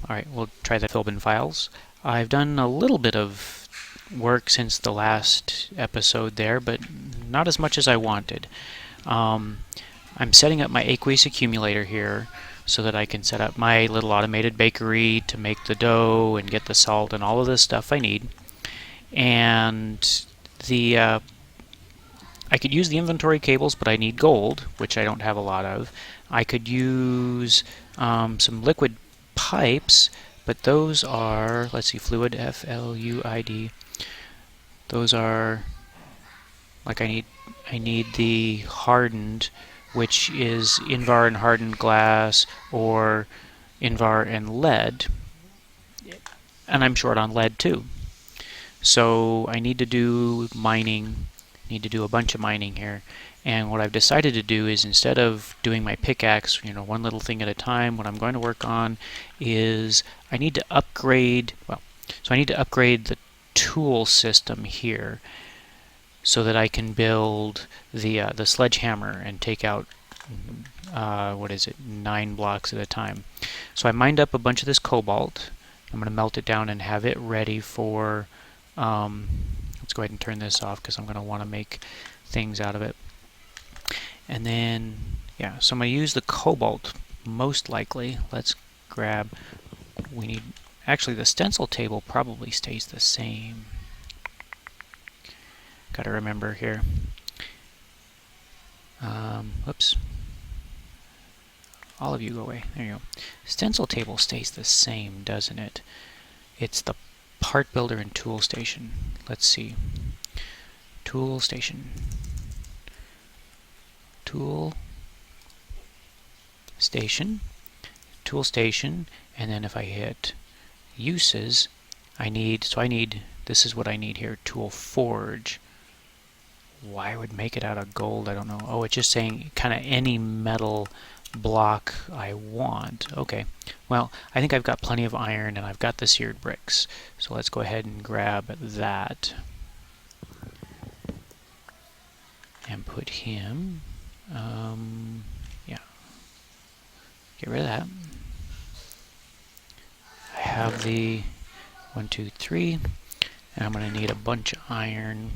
Alright, we'll try the fill bin files. I've done a little bit of work since the last episode there, but not as much as I wanted. I'm setting up my aqueous accumulator here so that I can set up my little automated bakery to make the dough and get the salt and all of the stuff I need. And I could use the inventory cables, but I need gold, which I don't have a lot of. I could use some liquid pipes, but those are, let's see, fluid, F-L-U-I-D. Those are, like I need the hardened, which is Invar and hardened glass, or Invar and lead. And I'm short on lead too. So I need to do mining, need to do a bunch of mining here. And what I've decided to do is, instead of doing my pickaxe, one little thing at a time, what I'm going to work on is I need to upgrade, I need to upgrade the tool system here so that I can build the sledgehammer and take out, 9 blocks at a time. So I mined up a bunch of this cobalt. I'm going to melt it down and have it ready for, let's go ahead and turn this off because I'm going to want to make things out of it. And then, so I'm going to use the cobalt most likely. Let's grab, actually the stencil table probably stays the same. Got to remember here. Whoops. All of you go away. There you go. Stencil table stays the same, doesn't it? It's the part builder and tool station. Let's see. Tool station. Tool station. Tool station. And then if I hit uses, this is what I need here, tool forge. Why I would make it out of gold, I don't know. Oh, it's just saying kind of any metal block I want. Okay, well, I think I've got plenty of iron and I've got the seared bricks. So let's go ahead and grab that. And put him, get rid of that. I have the 1, 2, 3, and I'm going to need a bunch of iron.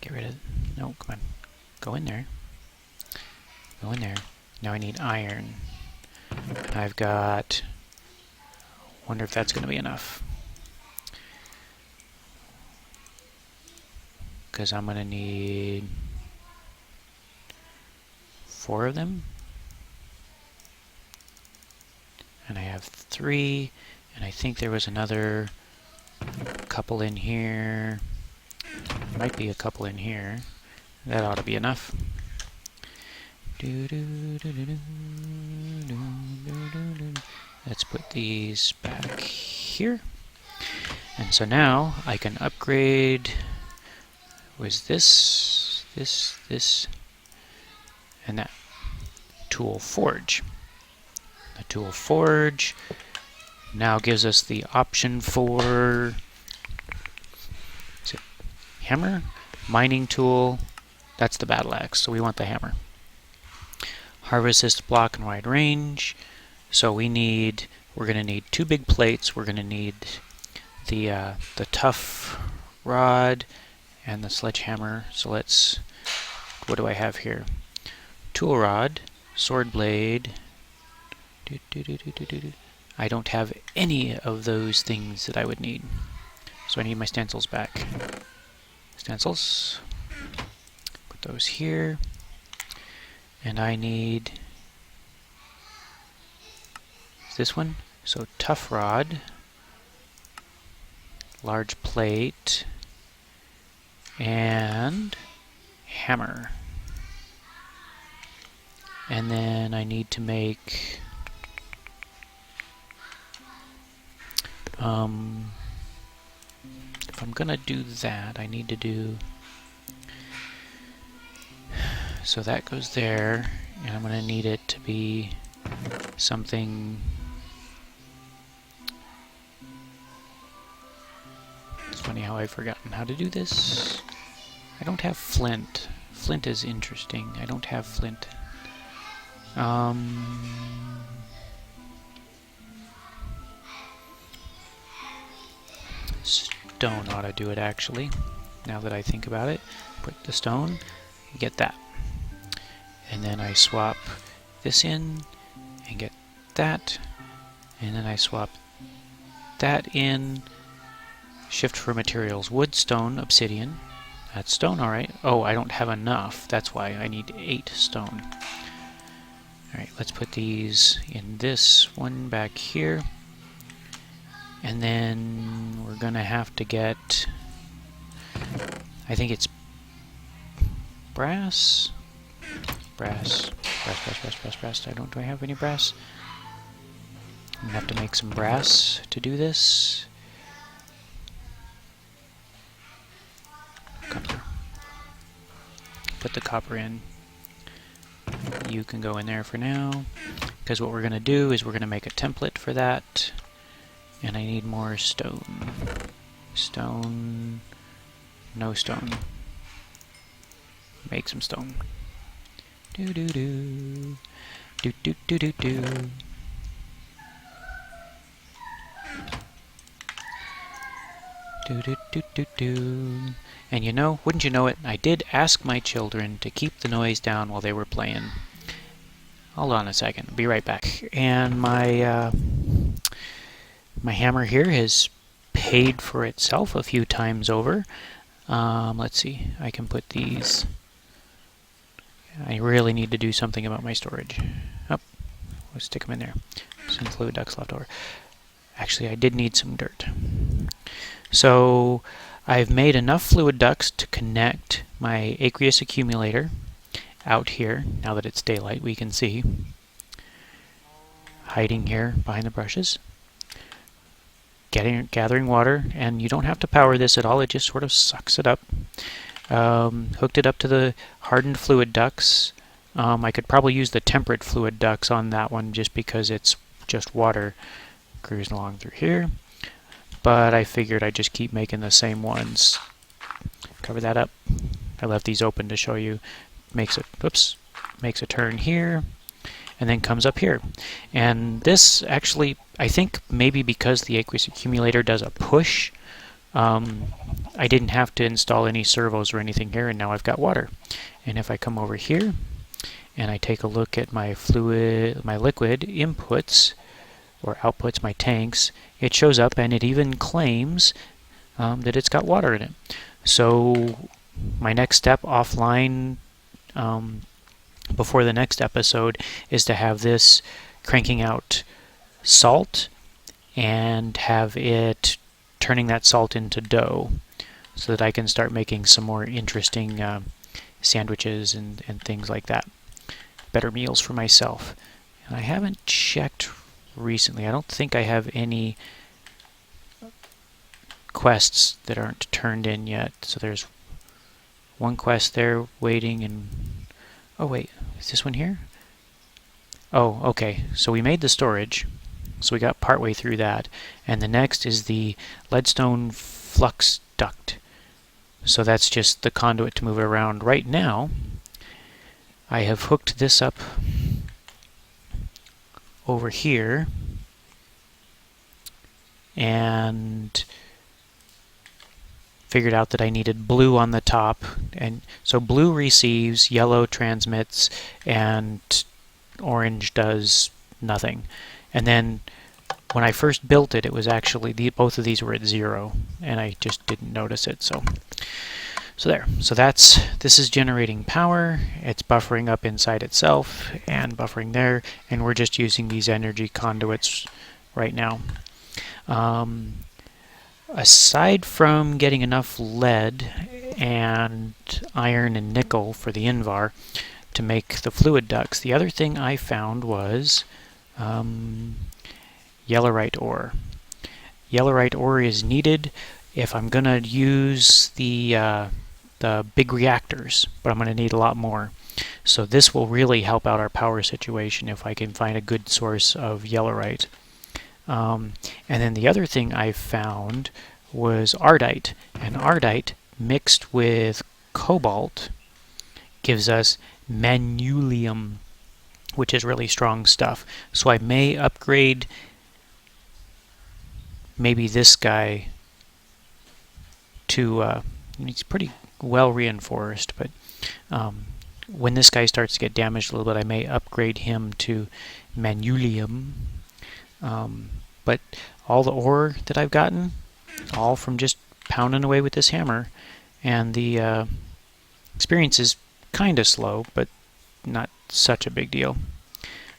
Get rid of, no, come on, go in there. Go in there. Now I need iron. I've got, wonder if that's going to be enough. Because I'm going to need 4 of them. And I have 3, and I think there was another couple in here. Might be a couple in here. That ought to be enough. Let's put these back here. And so now I can upgrade, was this, and that. Tool forge. The tool forge now gives us the option for hammer, mining tool. That's the battle axe, so we want the hammer. Harvest resist block and wide range. So we're going to need 2 big plates. We're going to need the tough rod and the sledgehammer. So what do I have here? Tool rod, sword blade. I don't have any of those things that I would need. So I need my stencils back. Stencils. Put those here. And I need this one. So tough rod, large plate, and hammer. And then I need to make if I'm gonna do that, I need to do, so that goes there, and I'm gonna need it to be something. It's funny how I've forgotten how to do this. I don't have flint. Flint is interesting. I don't have flint. stone ought to do it, actually. Now that I think about it, put the stone, get that. And then I swap this in and get that. And then I swap that in. Shift for materials. Wood, stone, obsidian. That's stone, alright. Oh, I don't have enough. That's why I need 8 stone. Alright, let's put these in this one back here. And then we're gonna have to get, I think it's brass. Brass. Do I have any brass? I'm gonna have to make some brass to do this. Copper. Put the copper in. You can go in there for now, because what we're gonna do is we're gonna make a template for that. And I need more stone. Stone. No stone. Make some stone. Do do do. Do do do do do. Do do do do do. And you know, wouldn't you know it, I did ask my children to keep the noise down while they were playing. Hold on a second, I'll be right back. And my my hammer here has paid for itself a few times over. Let's see, I can put these. I really need to do something about my storage. Oh, let's stick them in there. Some fluid ducts left over. Actually, I did need some dirt. So I've made enough fluid ducts to connect my aqueous accumulator out here. Now that it's daylight, we can see. Hiding here behind the brushes. Gathering water, and you don't have to power this at all, it just sort of sucks it up. Hooked it up to the hardened fluid ducts. I could probably use the temperate fluid ducts on that one just because it's just water cruising along through here. But I figured I'd just keep making the same ones. Cover that up. I left these open to show you. Makes a turn here, and then comes up here. And this actually, I think maybe because the aqueous accumulator does a push, I didn't have to install any servos or anything here, and now I've got water. And if I come over here and I take a look at my liquid inputs or outputs, my tanks, it shows up and it even claims that it's got water in it. So my next step offline before the next episode is to have this cranking out salt and have it turning that salt into dough so that I can start making some more interesting sandwiches and things like that. Better meals for myself. And I haven't checked recently. I don't think I have any quests that aren't turned in yet. So there's one quest there waiting, and oh wait, is this one here? Oh, okay. So we made the storage. So we got partway through that. And the next is the leadstone flux duct. So that's just the conduit to move it around. Right now, I have hooked this up over here. And figured out that I needed blue on the top, and so blue receives, yellow transmits, and orange does nothing. And then when I first built it, it was actually both of these were at 0, and I just didn't notice it. So there. So this is generating power. It's buffering up inside itself and buffering there, and we're just using these energy conduits right now. Aside from getting enough lead and iron and nickel for the Invar to make the fluid ducts, the other thing I found was yellorite ore. Yellorite ore is needed if I'm going to use the big reactors, but I'm going to need a lot more. So this will really help out our power situation if I can find a good source of yellorite. And then the other thing I found was ardite, and ardite mixed with cobalt gives us manulium, which is really strong stuff. So I may upgrade maybe this guy to he's pretty well reinforced, but when this guy starts to get damaged a little bit, I may upgrade him to Manulium. But all the ore that I've gotten, all from just pounding away with this hammer, and the experience is kind of slow, but not such a big deal.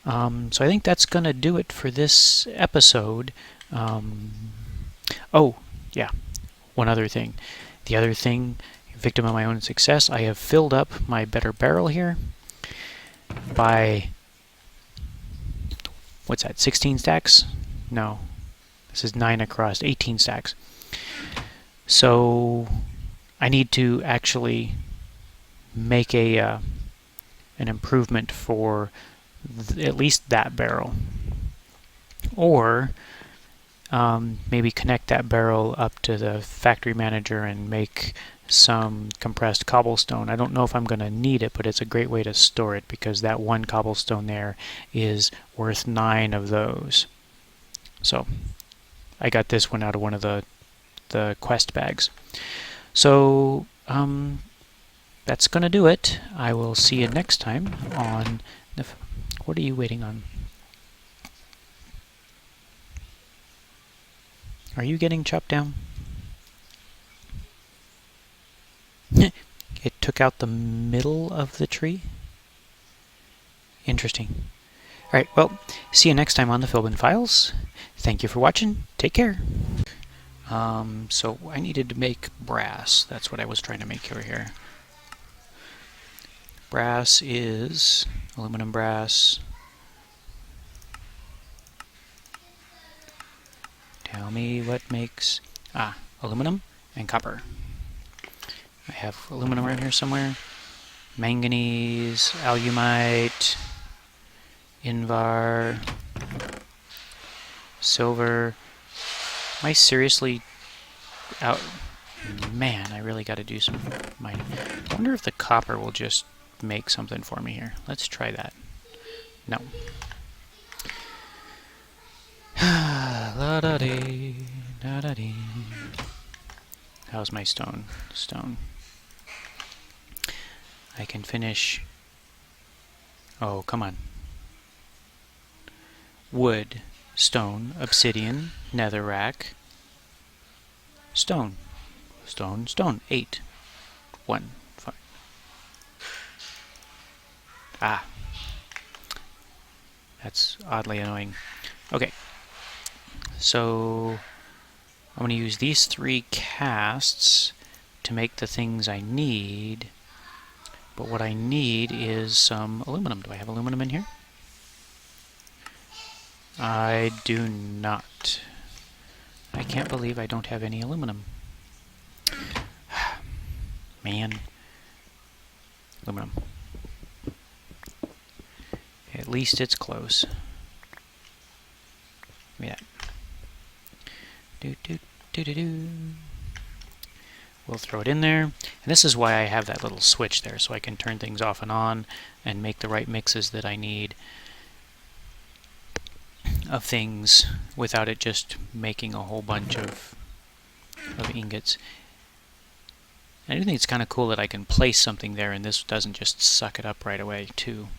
So I think that's going to do it for this episode. Oh, yeah, one other thing. The other thing, victim of my own success, I have filled up my better barrel here by, what's that, 16 stacks? No, this is 9 across, 18 stacks. So I need to actually make an improvement for at least that barrel, or maybe connect that barrel up to the factory manager and make some compressed cobblestone. I don't know if I'm going to need it, but it's a great way to store it, because that one cobblestone there is worth 9 of those. So I got this one out of one of the quest bags. So that's going to do it. I will see you next time on the... What are you waiting on? Are you getting chopped down? It took out the middle of the tree? Interesting. Alright, well, see you next time on the Philbin Files. Thank you for watching. Take care. So I needed to make brass. That's what I was trying to make over here. Brass is aluminum brass. Tell me what makes... aluminum and copper. I have aluminum around here somewhere. Manganese, alumite, invar, silver. Am I seriously out? Man, I really got to do some mining. I wonder if the copper will just make something for me here. Let's try that. No. La-da-dee, da-da-dee. How's my stone? Stone. I can finish... Oh, come on. Wood, stone, obsidian, netherrack, stone, stone, stone. 8. 1. 5. That's oddly annoying. Okay. So I'm going to use these 3 casts to make the things I need. But what I need is some aluminum. Do I have aluminum in here? I do not. I can't believe I don't have any aluminum. Man. Aluminum. At least it's close. Give me that. Do. We'll throw it in there. And this is why I have that little switch there, so I can turn things off and on and make the right mixes that I need of things without it just making a whole bunch of ingots. And I do think it's kind of cool that I can place something there and this doesn't just suck it up right away too.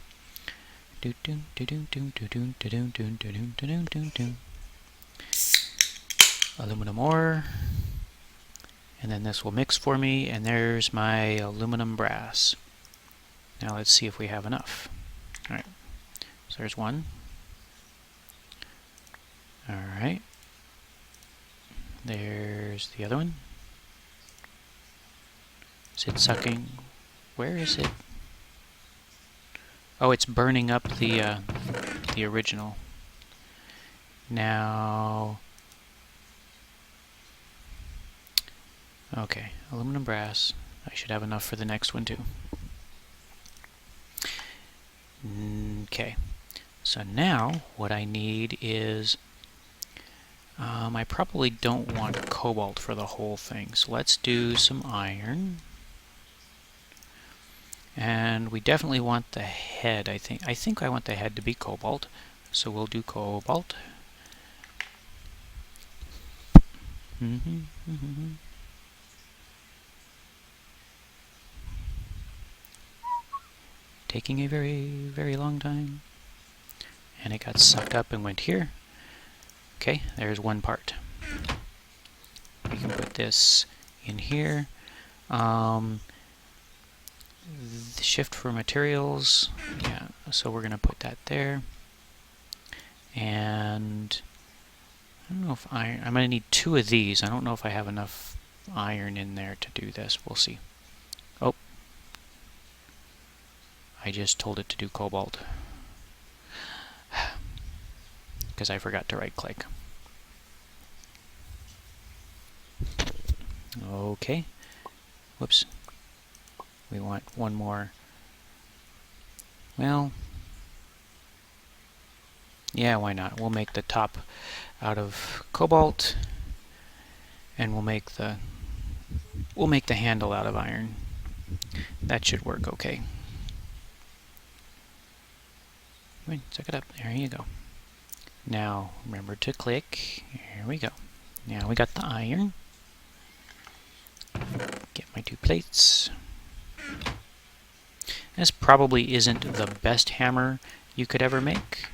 Aluminum ore. And then this will mix for me, and there's my aluminum brass. Now let's see if we have enough. Alright, so there's one. Alright. There's the other one. Is it sucking? Where is it? Oh, it's burning up the original. Now... Okay, aluminum brass. I should have enough for the next one too. Okay, so now what I need is... I probably don't want cobalt for the whole thing, so let's do some iron. And we definitely want the head, I think. I think I want the head to be cobalt, so we'll do cobalt. taking a very, very long time. And it got sucked up and went here. Okay, there's one part. We can put this in here. Shift for materials. Yeah, so we're going to put that there. And I don't know if I'm going to need 2 of these. I don't know if I have enough iron in there to do this. We'll see. Oh, I just told it to do cobalt because I forgot to right click. Okay. Whoops. We want one more. Well, yeah, why not? We'll make the top out of cobalt, and we'll make the handle out of iron. That should work okay. Come on, suck it up. There you go. Now remember to click. Here we go. Now we got the iron. Get my 2 plates. This probably isn't the best hammer you could ever make,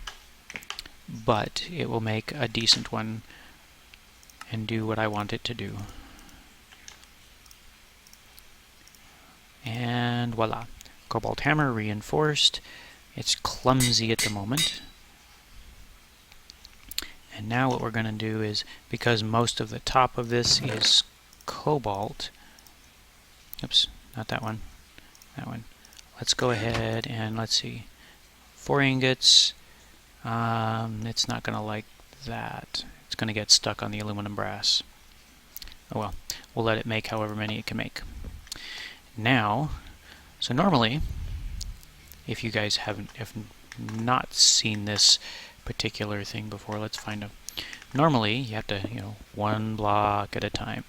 but it will make a decent one and do what I want it to do. And voila, cobalt hammer reinforced. It's clumsy at the moment. And now what we're going to do is, because most of the top of this is cobalt, oops, not that one, that one. Let's go ahead and let's see, 4 ingots. It's not going to like that. It's going to get stuck on the aluminum brass. Oh well, we'll let it make however many it can make. Now, so normally, if you guys have not seen this particular thing before, let's find a. Normally, you have to, 1 block at a time,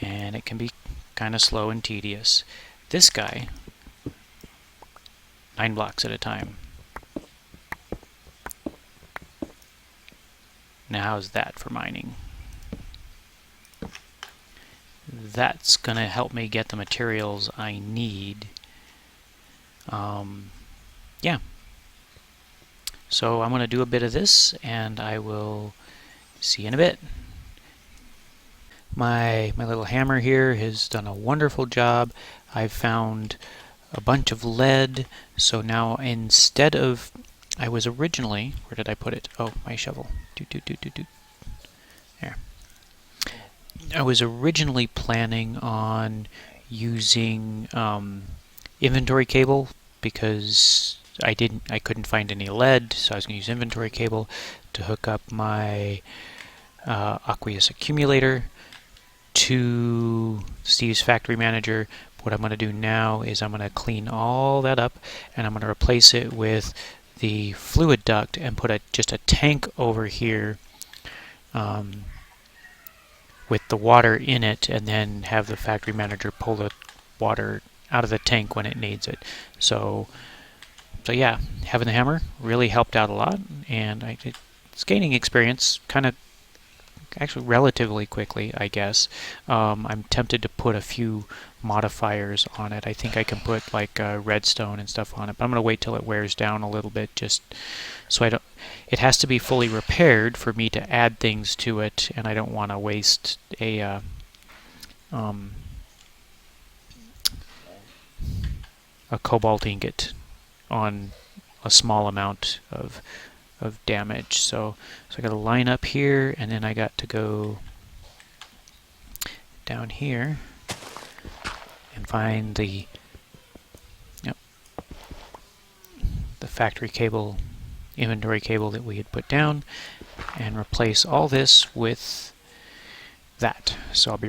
and it can be kind of slow and tedious. This guy, 9 blocks at a time. Now, how's that for mining? That's going to help me get the materials I need. Yeah. So I'm going to do a bit of this, and I will see you in a bit. My little hammer here has done a wonderful job. I've found a bunch of lead, so now instead of, I was originally, where did I put it? Oh, my shovel. There. I was originally planning on using inventory cable because I couldn't find any lead, so I was going to use inventory cable to hook up my aqueous accumulator to Steve's factory manager. What I'm going to do now is I'm going to clean all that up, and I'm going to replace it with the fluid duct and put just a tank over here with the water in it, and then have the factory manager pull the water out of the tank when it needs it. So yeah, having the hammer really helped out a lot, and it's gaining experience kind of actually relatively quickly, I guess. I'm tempted to put a few modifiers on it. I think I can put like redstone and stuff on it, but I'm going to wait till it wears down a little bit, just so I don't. It has to be fully repaired for me to add things to it, and I don't want to waste a cobalt ingot on a small amount of damage. So I got to line up here, and then I got to go down here and find the factory cable, inventory cable that we had put down, and replace all this with that. So I'll be